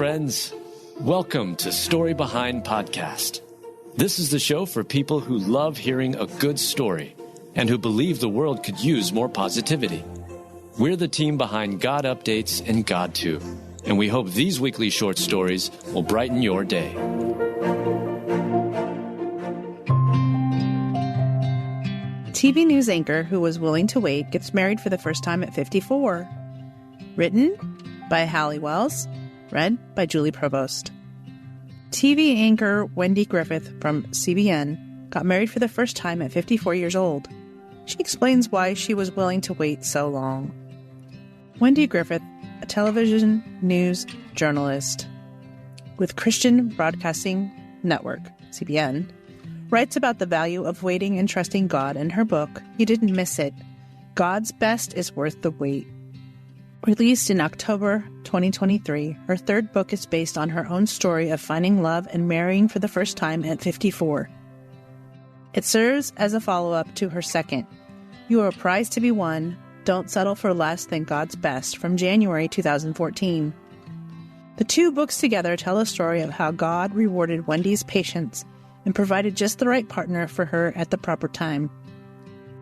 friends. Welcome to Story Behind Podcast. This is the show for people who love hearing a good story and who believe the world could use more positivity. We're the team behind God Updates and God Too, and we hope these weekly short stories will brighten your day. TV news anchor who was willing to wait gets married for the first time at 54. Written by Hallie Wells. Read by Julie Provost. TV anchor Wendy Griffith from CBN got married for the first time at 54 years old. She explains why she was willing to wait so long. Wendy Griffith, a television news journalist with Christian Broadcasting Network, CBN, writes about the value of waiting and trusting God in her book, You Didn't Miss It. God's Best is Worth the Wait. Released in October 2023, her third book is based on her own story of finding love and marrying for the first time at 54. It serves as a follow-up to her second, You Are a Prize to Be Won, Don't Settle for Less Than God's Best, from January 2014. The two books together tell a story of how God rewarded Wendy's patience and provided just the right partner for her at the proper time.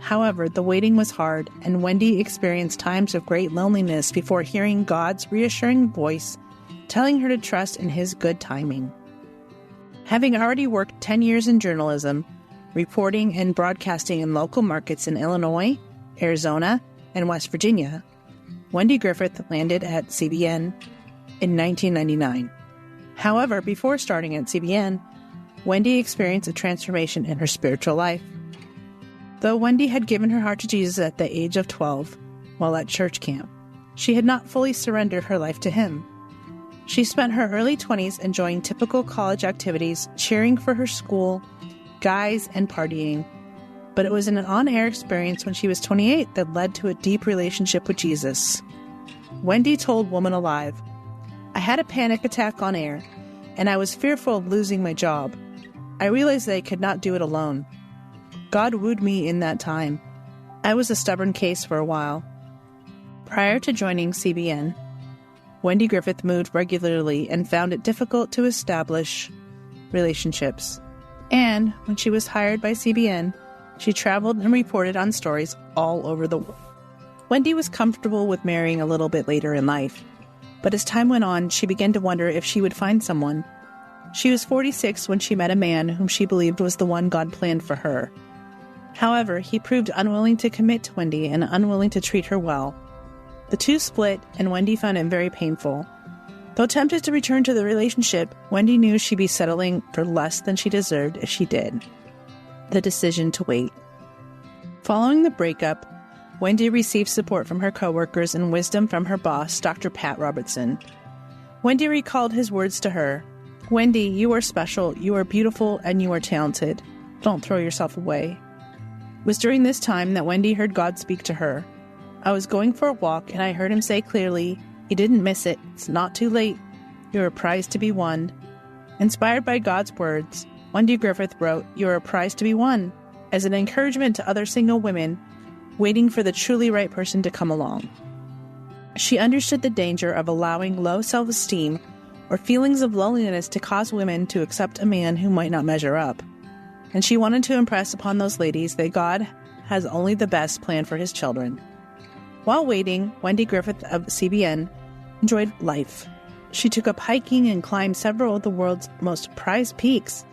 However, the waiting was hard, and Wendy experienced times of great loneliness before hearing God's reassuring voice telling her to trust in His good timing. Having already worked 10 years in journalism, reporting and broadcasting in local markets in Illinois, Arizona, and West Virginia, Wendy Griffith landed at CBN in 1999. However, before starting at CBN, Wendy experienced a transformation in her spiritual life. Though Wendy had given her heart to Jesus at the age of 12 while at church camp, she had not fully surrendered her life to Him. She spent her early 20s enjoying typical college activities, cheering for her school, guys, and partying. But it was an on-air experience when she was 28 that led to a deep relationship with Jesus. Wendy told Woman Alive, I had a panic attack on air, and I was fearful of losing my job. I realized that I could not do it alone. God wooed me in that time. I was a stubborn case for a while. Prior to joining CBN, Wendy Griffith moved regularly and found it difficult to establish relationships. And when she was hired by CBN, she traveled and reported on stories all over the world. Wendy was comfortable with marrying a little bit later in life, but as time went on, she began to wonder if she would find someone. She was 46 when she met a man whom she believed was the one God planned for her. However, he proved unwilling to commit to Wendy and unwilling to treat her well. The two split, and Wendy found it very painful. Though tempted to return to the relationship, Wendy knew she'd be settling for less than she deserved if she did. The decision to wait. Following the breakup, Wendy received support from her coworkers and wisdom from her boss, Dr. Pat Robertson. Wendy recalled his words to her, Wendy, you are special, you are beautiful, and you are talented. Don't throw yourself away. It was during this time that Wendy heard God speak to her. I was going for a walk, and I heard Him say clearly, You didn't miss it. It's not too late. You're a prize to be won. Inspired by God's words, Wendy Griffith wrote, You're a prize to be won, as an encouragement to other single women waiting for the truly right person to come along. She understood the danger of allowing low self-esteem or feelings of loneliness to cause women to accept a man who might not measure up. And she wanted to impress upon those ladies that God has only the best planned for His children. While waiting, Wendy Griffith of CBN enjoyed life. She took up hiking and climbed several of the world's most prized peaks.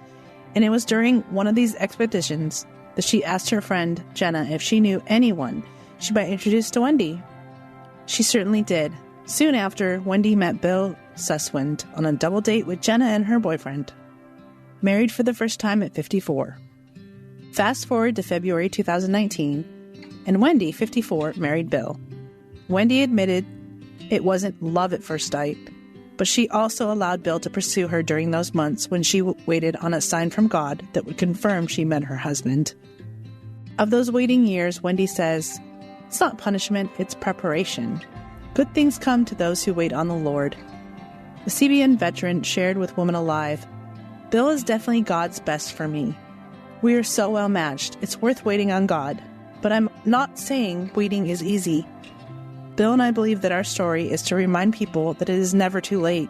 And it was during one of these expeditions that she asked her friend Jenna if she knew anyone she might introduce to Wendy. She certainly did. Soon after, Wendy met Bill Susswind on a double date with Jenna and her boyfriend. Married for the first time at 54. Fast forward to February 2019, and Wendy, 54, married Bill. Wendy admitted it wasn't love at first sight, but she also allowed Bill to pursue her during those months when she waited on a sign from God that would confirm she met her husband. Of those waiting years, Wendy says, It's not punishment, it's preparation. Good things come to those who wait on the Lord. The CBN veteran shared with Woman Alive, Bill is definitely God's best for me. We are so well matched. It's worth waiting on God. But I'm not saying waiting is easy. Bill and I believe that our story is to remind people that it is never too late.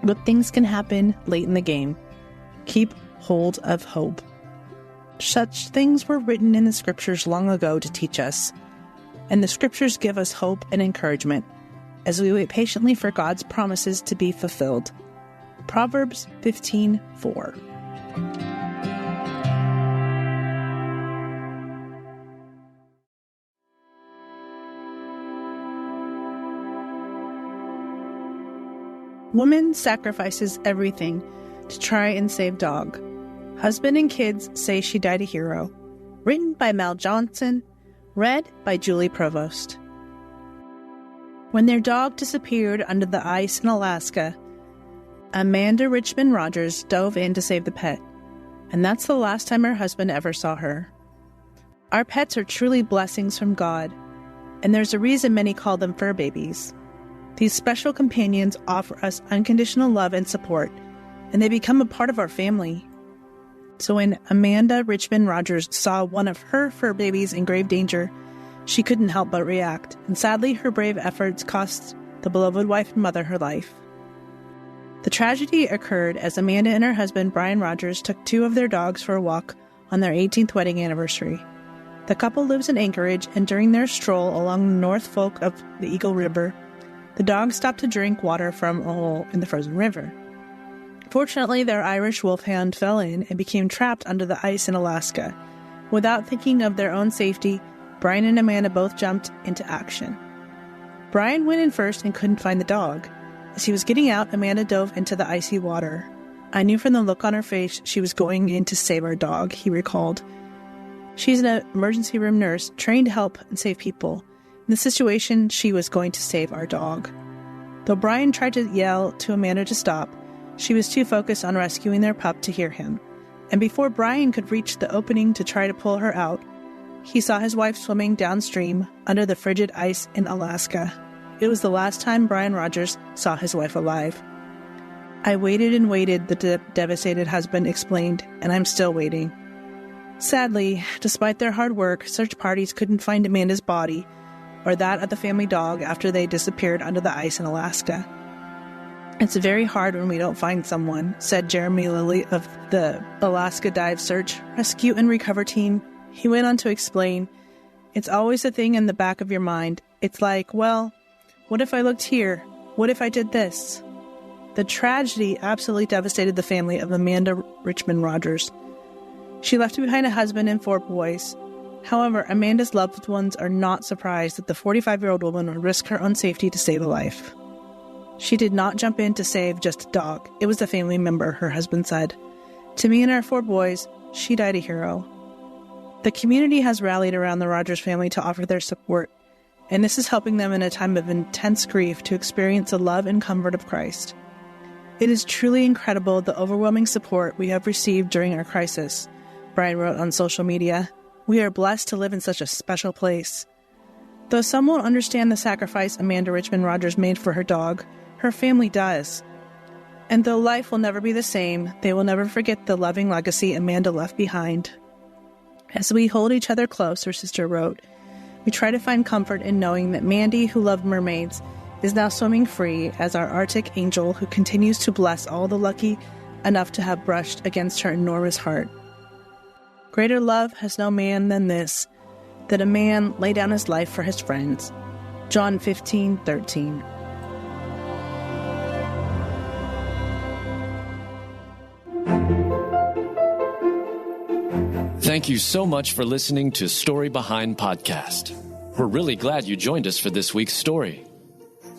But things can happen late in the game. Keep hold of hope. Such things were written in the scriptures long ago to teach us, and the scriptures give us hope and encouragement as we wait patiently for God's promises to be fulfilled. Proverbs 15:4. Woman sacrifices everything to try and save dog. Husband and kids say she died a hero. Written by Mel Johnson. Read by Julie Provost. When their dog disappeared under the ice in Alaska, Amanda Richmond Rogers dove in to save the pet, and that's the last time her husband ever saw her. Our pets are truly blessings from God, and there's a reason many call them fur babies. These special companions offer us unconditional love and support, and they become a part of our family. So when Amanda Richmond Rogers saw one of her fur babies in grave danger, she couldn't help but react, and sadly her brave efforts cost the beloved wife and mother her life. The tragedy occurred as Amanda and her husband Brian Rogers took two of their dogs for a walk on their 18th wedding anniversary. The couple lives in Anchorage, and during their stroll along the North Fork of the Eagle River, the dogs stopped to drink water from a hole in the frozen river. Fortunately, their Irish wolfhound fell in and became trapped under the ice in Alaska. Without thinking of their own safety, Brian and Amanda both jumped into action. Brian went in first and couldn't find the dog. As he was getting out, Amanda dove into the icy water. I knew from the look on her face she was going in to save our dog, he recalled. She's an emergency room nurse, trained to help and save people. In the situation, she was going to save our dog. Though Brian tried to yell to Amanda to stop, she was too focused on rescuing their pup to hear him. And before Brian could reach the opening to try to pull her out, he saw his wife swimming downstream under the frigid ice in Alaska. It was the last time Brian Rogers saw his wife alive. I waited and waited, the devastated husband explained, and I'm still waiting. Sadly, despite their hard work, search parties couldn't find Amanda's body or that of the family dog after they disappeared under the ice in Alaska. It's very hard when we don't find someone, said Jeremy Lilly of the Alaska Dive Search, Rescue and Recover Team. He went on to explain, it's always a thing in the back of your mind. It's like, well, what if I looked here? What if I did this? The tragedy absolutely devastated the family of Amanda Richmond Rogers. She left behind a husband and 4 boys. However, Amanda's loved ones are not surprised that the 45-year-old woman would risk her own safety to save a life. She did not jump in to save just a dog. It was a family member, her husband said. To me and our 4 boys, she died a hero. The community has rallied around the Rogers family to offer their support, and this is helping them in a time of intense grief to experience the love and comfort of Christ. It is truly incredible the overwhelming support we have received during our crisis, Brian wrote on social media. We are blessed to live in such a special place. Though some won't understand the sacrifice Amanda Richmond Rogers made for her dog, her family does. And though life will never be the same, they will never forget the loving legacy Amanda left behind. As we hold each other close, her sister wrote, we try to find comfort in knowing that Mandy, who loved mermaids, is now swimming free as our Arctic angel who continues to bless all the lucky enough to have brushed against her enormous heart. Greater love has no man than this, that a man lay down his life for his friends. John 15:13. Thank you so much for listening to Story Behind Podcast. We're really glad you joined us for this week's story.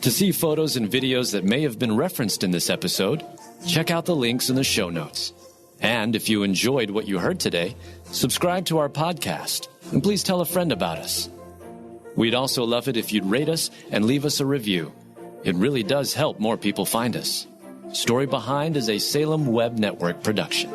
To see photos and videos that may have been referenced in this episode, check out the links in the show notes. And if you enjoyed what you heard today, subscribe to our podcast, and please tell a friend about us. We'd also love it if you'd rate us and leave us a review. It really does help more people find us. Story Behind is a Salem Web Network production.